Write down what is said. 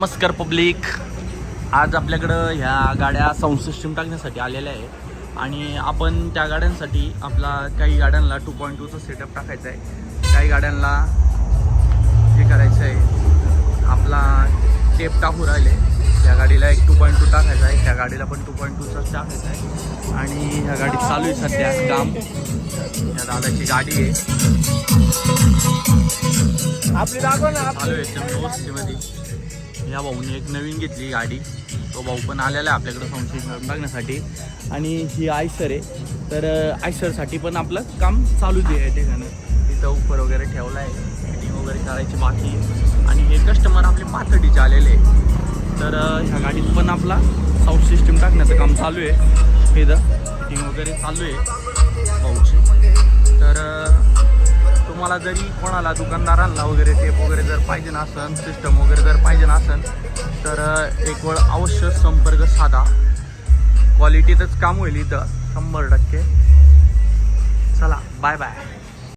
नमस्कार पब्लिक. आज आपल्याकडं ह्या गाड्या साऊंड सिस्टीम टाकण्यासाठी आलेल्या आहे आणि आपण त्या गाड्यांसाठी आपला काही गाड्यांना 2.2चा सेटअप टाकायचा आहे, काही गाड्यांना हे करायचं आहे, आपला टेप टाकू राहिले. या गाडीला एक 2.2 टाकायचा आहे, त्या गाडीला पण 2.2चाच टाकायचा आहे आणि ह्या गाडीत चालू आहे सध्या काम. या दादाची गाडी आहे आपली दाखव ना. चालू आहे एकदम व्यवस्थेमध्ये. या भाऊने एक नवीन घेतली गाडी, तो भाऊ पण आलेला आहे आपल्याकडं साऊंड सिस्टम टाकण्यासाठी. आणि ही आयसर आहे, तर आयसरसाठी पण आपलं काम चालूच आहे. या ठिकाणी तिथं उपर वगैरे ठेवला आहे, फिटिंग वगैरे करायची बाकी आहे. आणि हे कस्टमर आपले पाथर्डीचे आलेले आहे, तर ह्या गाडीत पण आपला साऊंड सिस्टम टाकण्याचं काम चालू आहे. इथं फिटिंग वगैरे चालू आहे भाऊची. तर तुम्हाला जरी कोणाला दुकानदारांना वगैरे टेप वगैरे जर पाहिजे नसेल, सिस्टम वगैरे जर पाहिजे नसेल, तर एक वेळ अवश्य संपर्क साधा. क्वालिटीतच काम होईल इथं 100%. चला बाय बाय.